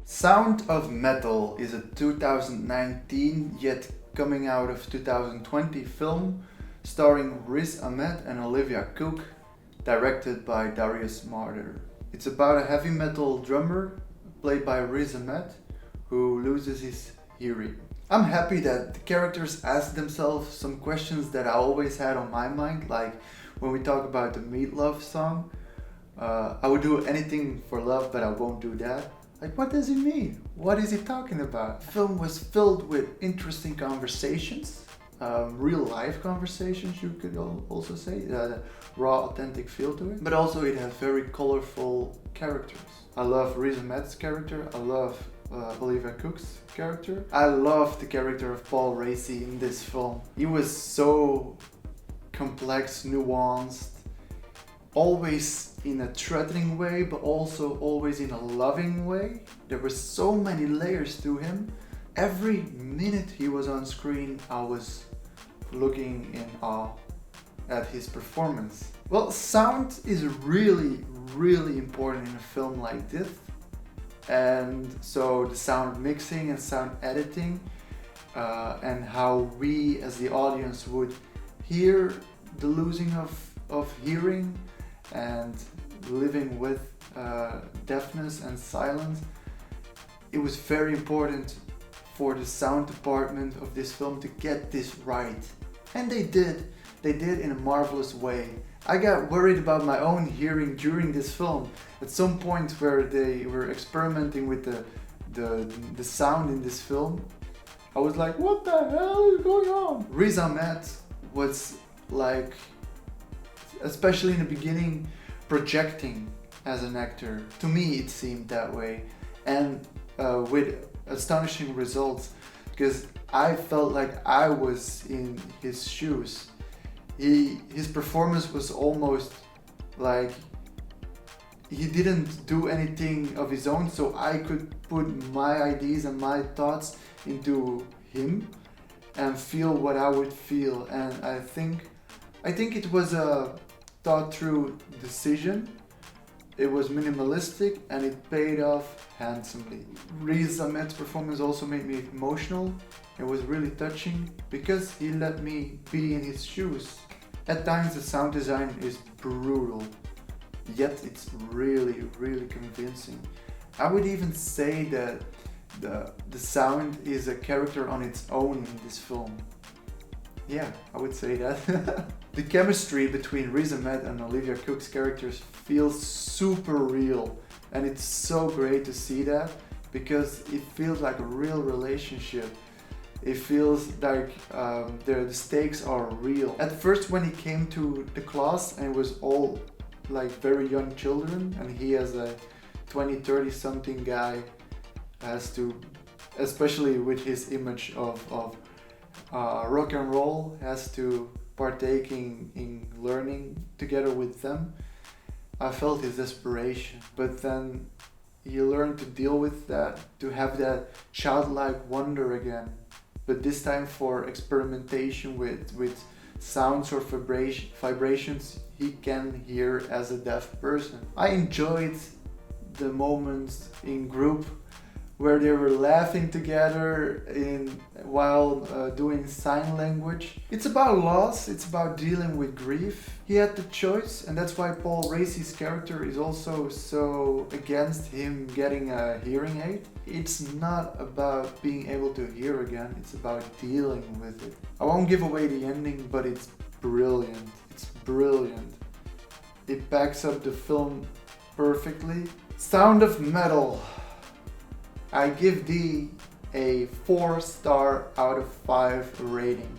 Sound of Metal is a 2019 yet coming out of 2020 film starring Riz Ahmed and Olivia Cooke, directed by Darius Marder. It's about a heavy metal drummer played by Riz Ahmed who loses his hearing. I'm happy that the characters ask themselves some questions that I always had on my mind, like when we talk about the Meatloaf song. I would do anything for love, but I won't do that. Like, what does he mean? What is he talking about? The film was filled with interesting conversations, real life conversations, you could also say, the raw, authentic feel to it. But also it has very colorful characters. I love Riz Ahmed's character. I love Olivia Cooke's character. I love the character of Paul Raci in this film. He was so complex, nuanced, always in a threatening way, but also always in a loving way. There were so many layers to him. Every minute he was on screen, I was looking in awe at his performance. Well, sound is really, really important in a film like this. And so the sound mixing and sound editing and how we as the audience would hear the losing of hearing and living with deafness and silence. It was very important for the sound department of this film to get this right. And they did. They did in a marvelous way. I got worried about my own hearing during this film. At some point where they were experimenting with the sound in this film, I was like, what the hell is going on? Riz Ahmed was like, especially in the beginning, projecting as an actor. To me it seemed that way, and with astonishing results, because I felt like I was in his shoes. His performance was almost like he didn't do anything of his own, so I could put my ideas and my thoughts into him and feel what I would feel. And I think it was a thought through decision. It was minimalistic and it paid off handsomely. Riz Ahmed's performance also made me emotional. It was really touching because he let me be in his shoes. At times the sound design is brutal, yet it's really, really convincing. I would even say that the sound is a character on its own in this film. Yeah, I would say that. The chemistry between Riz Ahmed and Olivia Cooke's characters feels super real, and it's so great to see that because it feels like a real relationship. It feels like the stakes are real. At first when he came to the class and it was all like very young children, and he as a 20-30 something guy has to, especially with his image of rock and roll, has to partake in learning together with them. I felt his desperation, but then he learned to deal with that, to have that childlike wonder again, but this time for experimentation with sounds or vibrations he can hear as a deaf person. I enjoyed the moments in group where they were laughing together while doing sign language. It's about loss, it's about dealing with grief. He had the choice, and that's why Paul Raci's character is also so against him getting a hearing aid. It's not about being able to hear again, it's about dealing with it. I won't give away the ending, but it's brilliant. It's brilliant. It backs up the film perfectly. Sound of Metal. I give thee a 4-star out of 5 rating.